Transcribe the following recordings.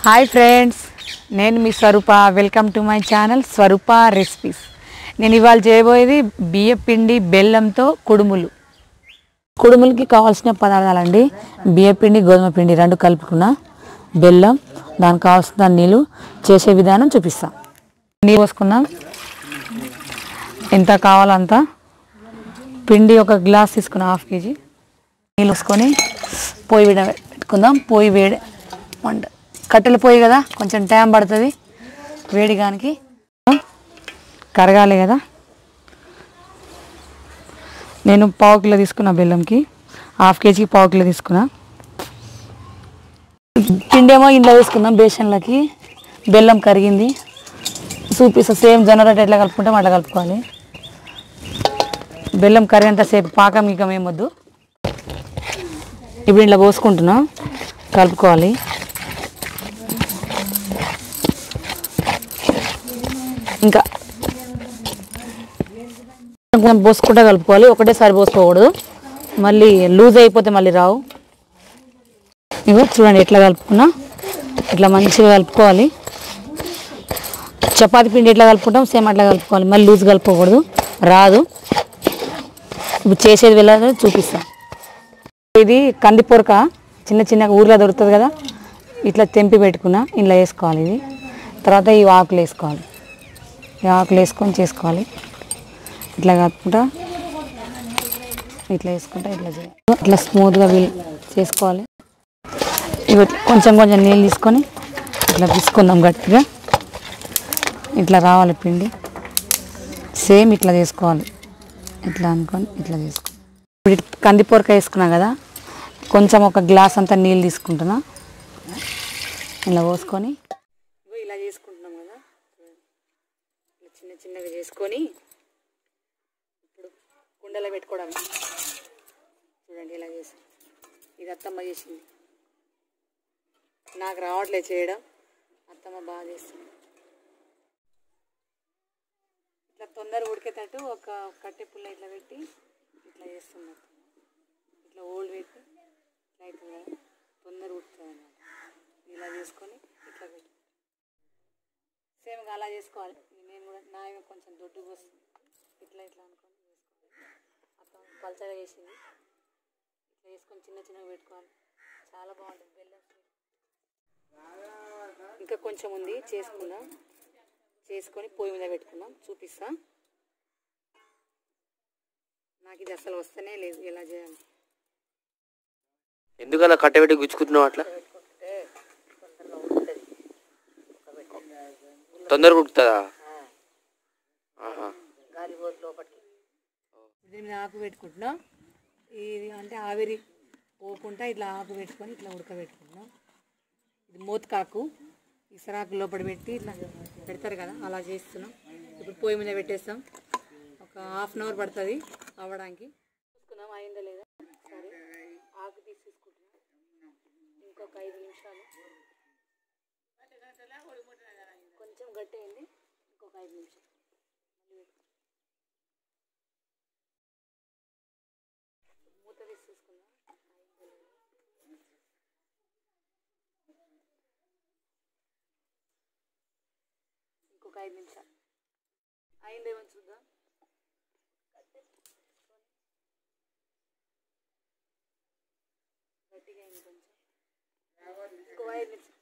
Hi friends, నేను మీ Swarupa. Welcome to my channel Swarupa recipes. నేను ఇవాళ చేయబోయేది బియ్యపిండి బెల్లంతో కుడుములు. కుడుములకి కావాల్సిన పదార్థాలండి: బియ్యపిండి, గోధుమ పిండి రెండు కలుపుకున్న, బెల్లం, దానికి కావాల్సిన నీళ్ళు. చేసే విధానం చూపిస్తాం. నీళ్ళు పోసుకుందాం, ఎంత కావాలో అంత. పిండి ఒక గ్లాస్ తీసుకున్నాం, 1/2 kg. నీళ్ళు పోసుకొని పొయ్యి పెట్టుకుందాం. పొయ్యి వేడి వంట, కట్టెల పొయ్యి కదా, కొంచెం టైం పడుతుంది వేడిగానికి, కరగాలి కదా. నేను 1/4 kg తీసుకున్నా బెల్లంకి, 1/2 kg 1/4 kg తీసుకున్నా. పిండి ఏమో ఇంట్లో వేసుకుందాం బేసన్లకి. బెల్లం కరిగింది, చూపిస్తా. సేమ్ జొన్న రొట్టె ఎట్లా కలుపుకుంటాం అట్లా కలుపుకోవాలి. బెల్లం కరిగేంతసేపు పాకం గీకం ఏమొద్దు. ఇప్పుడు ఇంట్లో పోసుకుంటున్నా, కలుపుకోవాలి. ఇంకా కొంచెం పోసుకుంటా కలుపుకోవాలి, ఒకటేసారి పోసుకోకూడదు, మళ్ళీ లూజ్ అయిపోతే మళ్ళీ రావు. ఇగో చూడండి ఎట్లా కలుపుకున్నా, ఇట్లా మంచిగా కలుపుకోవాలి. చపాతీ పిండి ఎట్లా కలుపుకుంటాం సేమ్ అట్లా కలుపుకోవాలి, మళ్ళీ లూజ్ కలుపుకోకూడదు, రాదు. ఇప్పుడు చేసేది వెళ్ళాలి, చూపిస్తాం. ఇది కంది పొరక, చిన్న చిన్నగా ఊర్లో దొరుకుతుంది కదా, ఇట్లా తెంపి పెట్టుకున్నా, ఇంట్లో వేసుకోవాలి. ఇది తర్వాత ఈ ఆకులు వేసుకోవాలి, ఈ ఆకులు వేసుకొని చేసుకోవాలి. ఇట్లా కలుపుకుంటా, ఇట్లా వేసుకుంటా, ఇట్లా చేయాలి. ఇట్లా స్మూత్గా చేసుకోవాలి. ఇవి కొంచెం కొంచెం నీళ్ళు తీసుకొని ఇట్లా పిసుకుందాం గట్టిగా. ఇట్లా రావాలి పిండి, సేమ్ ఇట్లా చేసుకోవాలి. ఇట్లా అనుకొని ఇట్లా చేసుకోవాలి. ఇప్పుడు కంది పొరక వేసుకున్నాం కదా, కొంచెం ఒక గ్లాస్ అంతా నీళ్ళు తీసుకుంటున్నా, ఇలా పోసుకొని ఇలా చేసుకుంటున్నాం కదా. ఇలా చిన్న చిన్నగా చేసుకొని ఇప్పుడు కుండలో పెట్టుకోవడం. చూడండి ఇలా చేసి, ఇది అత్తమ్మ చేసింది, నాకు రావట్లేదు చేయడం, అత్తమ్మ బాగా చేస్తుంది. ఇట్లా తొందర ఉడికేటట్టు ఒక కట్టె పుల్ల ఇట్లా పెట్టి ఇట్లా చేస్తున్నాం. ఇట్లా ఓల్డ్ పెట్టి ఇట్లా అవుతుంది కదా, తొందర ఉడుకుతుంది అన్నమాట. ఇలా చేసుకొని ఇట్లా పెట్టి సేమ్ అలా చేసుకోవాలి. నేను కూడా నా కొంచెం దొడ్డుగా వస్తుంది, ఇట్లా ఇట్లా అనుకొని చేసుకోవాలి. అత్తమ్మ పల్చగా చేసింది, ఇట్లా వేసుకొని చిన్న చిన్నగా పెట్టుకోవాలి. చాలా బాగుంటుంది బెల్లం. ఇంకా కొంచెం ఉంది, చేసుకుందాం. చేసుకొని పొయ్యి మీద పెట్టుకుందాం, చూపిస్తా. నాకు ఇది అసలు వస్తేనే లేదు, ఎలా చేయాలి. ఎందుకలా కట్టబెట్టి గుచ్చుకుంటున్నావు? అట్లా తొందరగా ఉడుకుతుందా? గాలి పోదు లోపలికి. దీని మీద ఆకు పెట్టుకుంటున్నాం. ఇది అంటే ఆవిరి పోకుండా ఇట్లా ఆకు పెట్టుకొని ఇట్లా ఉడకబెట్టుకుంటున్నాం. ఇది మోతకాకు, ఇసరాకు లోపల పెట్టి ఇట్లా పెడతారు కదా, అలా చేస్తున్నాం. ఇప్పుడు పొయ్యి మీద పెట్టేస్తాం. ఒక 1/2 hour పడుతుంది అవ్వడానికి. చూసుకున్నాం అయిందా లేదా. సరే, ఆకు తీసుకుంటున్నాం. ఇంకొక 5 నిమిషాలు, కొంచెం గట్టి అయింది, ఇంకొక 5 నిమిషాలు. మూత తీసి చూసుకుందాం. ఇంకొక 5 నిమిషాలు అయిందేమో చూద్దాం. గట్టిగా అయింది కొంచెం, ఇంకో 5 నిమిషాలు.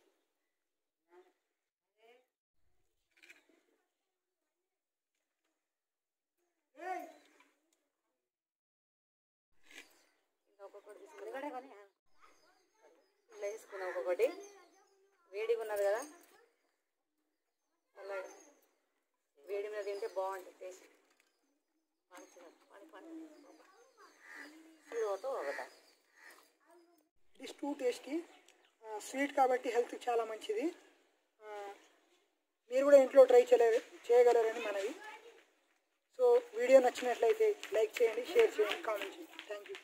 ఒక్కొక్కటి తీసుకుని ఇలా వేసుకున్నాం. ఒక్కొక్కటి వేడిగా ఉన్నది కదా, అలా వేడి మీద తింటే బాగుంటుంది taste. It is two tasty, sweet కాబట్టి హెల్త్కి చాలా మంచిది. మీరు కూడా ఇంట్లో ట్రై చేయగలరని మనవి. సో వీడియో నచ్చినట్లయితే లైక్ చేయండి, షేర్ చేయండి, కామెంట్ చేయండి. Thank you.